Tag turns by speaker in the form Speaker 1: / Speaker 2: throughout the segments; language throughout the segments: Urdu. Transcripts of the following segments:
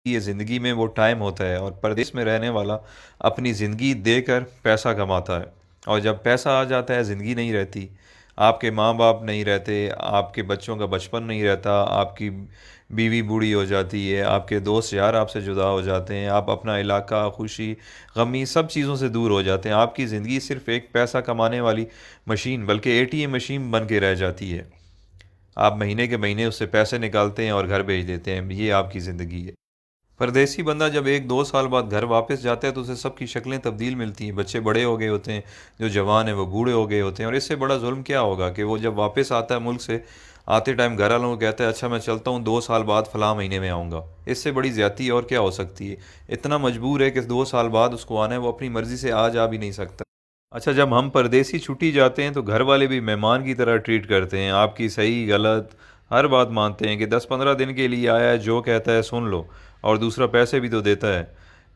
Speaker 1: یہ زندگی میں وہ ٹائم ہوتا ہے، اور پردیس میں رہنے والا اپنی زندگی دے کر پیسہ کماتا ہے، اور جب پیسہ آ جاتا ہے زندگی نہیں رہتی۔ آپ کے ماں باپ نہیں رہتے، آپ کے بچوں کا بچپن نہیں رہتا، آپ کی بیوی بوڑھی ہو جاتی ہے، آپ کے دوست یار آپ سے جدا ہو جاتے ہیں، آپ اپنا علاقہ، خوشی غمی سب چیزوں سے دور ہو جاتے ہیں۔ آپ کی زندگی صرف ایک پیسہ کمانے والی مشین، بلکہ اے ٹی ایم مشین بن کے رہ جاتی ہے۔ آپ مہینے کے مہینے اس سے پیسے نکالتے ہیں اور گھر بھیج دیتے ہیں، یہ آپ کی زندگی ہے۔ پردیسی بندہ جب ایک دو سال بعد گھر واپس جاتا ہے تو اسے سب کی شکلیں تبدیل ملتی ہیں، بچے بڑے ہو گئے ہوتے ہیں، جو جوان ہیں وہ بوڑھے ہو گئے ہوتے ہیں، اور اس سے بڑا ظلم کیا ہوگا کہ وہ جب واپس آتا ہے ملک سے، آتے ٹائم گھر والوں کو کہتا ہے اچھا میں چلتا ہوں، 2 سال بعد فلاں مہینے میں آؤں گا۔ اس سے بڑی زیادتی اور کیا ہو سکتی ہے؟ اتنا مجبور ہے کہ 2 سال بعد اس کو آنا ہے، وہ اپنی مرضی سے جا بھی نہیں سکتا۔ اچھا، جب ہم پردیسی چھٹی جاتے ہیں تو گھر والے بھی مہمان کی طرح ٹریٹ کرتے ہیں، آپ کی صحیح غلط ہر بات مانتے ہیں کہ 10-15 دن کے لیے آیا ہے، جو کہتا ہے سن لو، اور دوسرا پیسے بھی تو دیتا ہے۔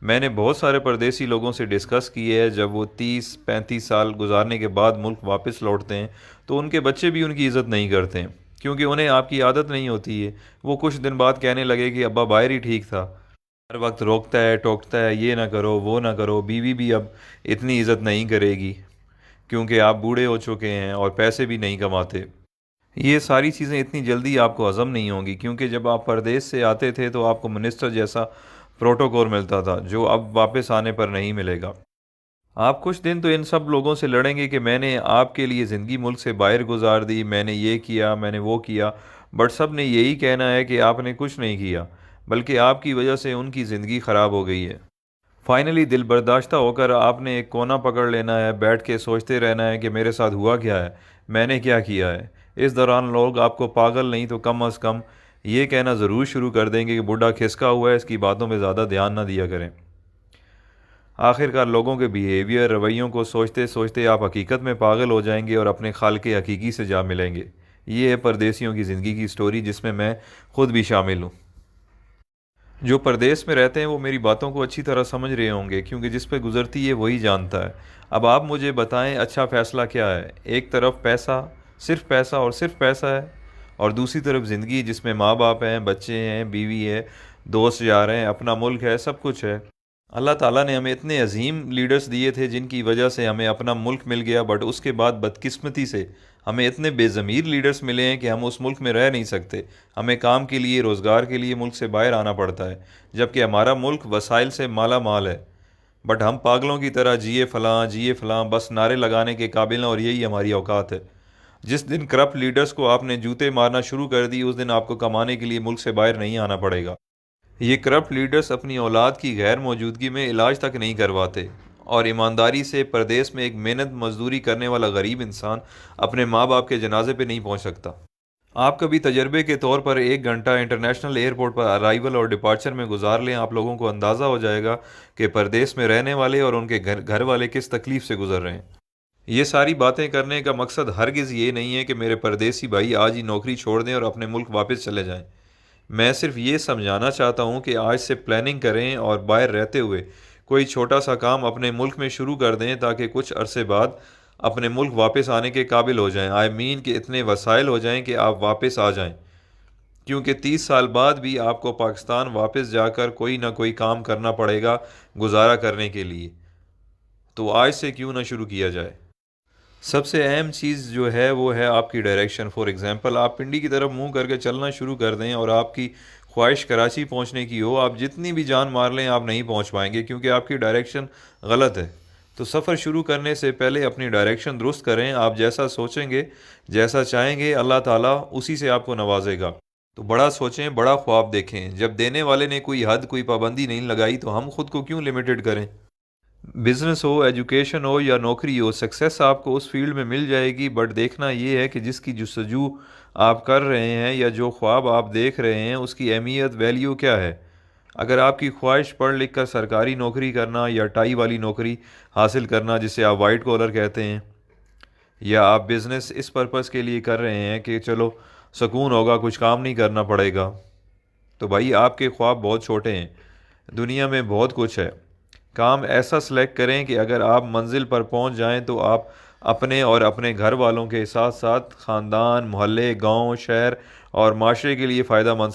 Speaker 1: میں نے بہت سارے پردیسی لوگوں سے ڈسکس کی ہے، جب وہ 30-35 سال گزارنے کے بعد ملک واپس لوٹتے ہیں تو ان کے بچے بھی ان کی عزت نہیں کرتے ہیں، کیونکہ انہیں آپ کی عادت نہیں ہوتی ہے۔ وہ کچھ دن بعد کہنے لگے کہ ابا باہر ہی ٹھیک تھا، ہر وقت روکتا ہے ٹوکتا ہے، یہ نہ کرو وہ نہ کرو، بیوی بھی اب اتنی عزت نہیں کرے گی کیونکہ آپ بوڑھے ہو چکے ہیں اور پیسے بھی نہیں کماتے۔ یہ ساری چیزیں اتنی جلدی آپ کو ہضم نہیں ہوں گی، کیونکہ جب آپ پردیس سے آتے تھے تو آپ کو منسٹر جیسا پروٹوکول ملتا تھا، جو اب واپس آنے پر نہیں ملے گا۔ آپ کچھ دن تو ان سب لوگوں سے لڑیں گے کہ میں نے آپ کے لیے زندگی ملک سے باہر گزار دی، میں نے یہ کیا، میں نے وہ کیا، بٹ سب نے یہی کہنا ہے کہ آپ نے کچھ نہیں کیا، بلکہ آپ کی وجہ سے ان کی زندگی خراب ہو گئی ہے۔ فائنلی دل برداشتہ ہو کر آپ نے ایک کونا پکڑ لینا ہے، بیٹھ کے سوچتے رہنا ہے کہ میرے ساتھ ہوا کیا ہے، میں نے کیا کیا ہے۔ اس دوران لوگ آپ کو پاگل نہیں تو کم از کم یہ کہنا ضرور شروع کر دیں گے کہ بڈھا کھسکا ہوا ہے، اس کی باتوں پہ زیادہ دھیان نہ دیا کریں۔ آخرکار لوگوں کے بیہیویئر رویوں کو سوچتے سوچتے آپ حقیقت میں پاگل ہو جائیں گے اور اپنے خالق حقیقی سے جا ملیں گے۔ یہ ہے پردیسیوں کی زندگی کی سٹوری، جس میں خود بھی شامل ہوں۔ جو پردیس میں رہتے ہیں وہ میری باتوں کو اچھی طرح سمجھ رہے ہوں گے، کیونکہ جس پہ گزرتی ہے وہی جانتا ہے۔ اب آپ مجھے بتائیں اچھا فیصلہ کیا ہے؟ ایک طرف پیسہ اور صرف پیسہ ہے، اور دوسری طرف زندگی جس میں ماں باپ ہیں، بچے ہیں، بیوی ہے، دوست یار ہیں، اپنا ملک ہے، سب کچھ ہے۔ اللہ تعالیٰ نے ہمیں اتنے عظیم لیڈرز دیے تھے جن کی وجہ سے ہمیں اپنا ملک مل گیا، بٹ اس کے بعد بدقسمتی سے ہمیں اتنے بے ضمیر لیڈرز ملے ہیں کہ ہم اس ملک میں رہ نہیں سکتے، ہمیں کام کے لیے، روزگار کے لیے ملک سے باہر آنا پڑتا ہے، جبکہ ہمارا ملک وسائل سے مالا مال ہے، بٹ ہم پاگلوں کی طرح جیے فلاں بس نعرے لگانے کے قابل ہیں، اور یہی ہماری اوقات ہے۔ جس دن کرپٹ لیڈرز کو آپ نے جوتے مارنا شروع کر دی، اس دن آپ کو کمانے کے لیے ملک سے باہر نہیں آنا پڑے گا۔ یہ کرپٹ لیڈرز اپنی اولاد کی غیر موجودگی میں علاج تک نہیں کرواتے، اور ایمانداری سے پردیس میں ایک محنت مزدوری کرنے والا غریب انسان اپنے ماں باپ کے جنازے پہ نہیں پہنچ سکتا۔ آپ کبھی تجربے کے طور پر 1 گھنٹہ انٹرنیشنل ایئرپورٹ پر ارائیول اور ڈپارچر میں گزار لیں، آپ لوگوں کو اندازہ ہو جائے گا کہ پردیس میں رہنے والے اور ان کے گھر والے کس تکلیف سے گزر رہے ہیں۔ یہ ساری باتیں کرنے کا مقصد ہرگز یہ نہیں ہے کہ میرے پردیسی بھائی آج ہی نوکری چھوڑ دیں اور اپنے ملک واپس چلے جائیں۔ میں صرف یہ سمجھانا چاہتا ہوں کہ آج سے پلاننگ کریں اور باہر رہتے ہوئے کوئی چھوٹا سا کام اپنے ملک میں شروع کر دیں، تاکہ کچھ عرصے بعد اپنے ملک واپس آنے کے قابل ہو جائیں، کہ اتنے وسائل ہو جائیں کہ آپ واپس آ جائیں، کیونکہ 30 سال بعد بھی آپ کو پاکستان واپس جا کر کوئی نہ کوئی کام کرنا پڑے گا گزارا کرنے کے لیے۔ تو آج سے کیوں نہ شروع کیا جائے؟ سب سے اہم چیز جو ہے وہ ہے آپ کی ڈائریکشن۔ فار ایگزامپل، آپ پنڈی کی طرف منہ کر کے چلنا شروع کر دیں اور آپ کی خواہش کراچی پہنچنے کی ہو، آپ جتنی بھی جان مار لیں آپ نہیں پہنچ پائیں گے، کیونکہ آپ کی ڈائریکشن غلط ہے۔ تو سفر شروع کرنے سے پہلے اپنی ڈائریکشن درست کریں، آپ جیسا سوچیں گے، جیسا چاہیں گے، اللہ تعالیٰ اسی سے آپ کو نوازے گا۔ تو بڑا سوچیں، بڑا خواب دیکھیں۔ جب دینے والے نے کوئی حد، کوئی پابندی نہیں لگائی تو ہم خود کو کیوں لمیٹڈ کریں؟ بزنس ہو، ایجوکیشن ہو یا نوکری ہو، سکسیس آپ کو اس فیلڈ میں مل جائے گی، بٹ دیکھنا یہ ہے کہ جس کی جستجو آپ کر رہے ہیں یا جو خواب آپ دیکھ رہے ہیں اس کی اہمیت، ویلیو کیا ہے۔ اگر آپ کی خواہش پڑھ لکھ کر سرکاری نوکری کرنا یا ٹائی والی نوکری حاصل کرنا جسے آپ وائٹ کالر کہتے ہیں، یا آپ بزنس اس پرپس کے لیے کر رہے ہیں کہ چلو سکون ہوگا، کچھ کام نہیں کرنا پڑے گا، تو بھائی آپ کے خواب بہت چھوٹے ہیں۔ دنیا میں بہت کچھ ہے۔ کام ایسا سلیکٹ کریں کہ اگر آپ منزل پر پہنچ جائیں تو آپ اپنے اور اپنے گھر والوں کے ساتھ ساتھ خاندان، محلے، گاؤں، شہر اور معاشرے کے لیے فائدہ مند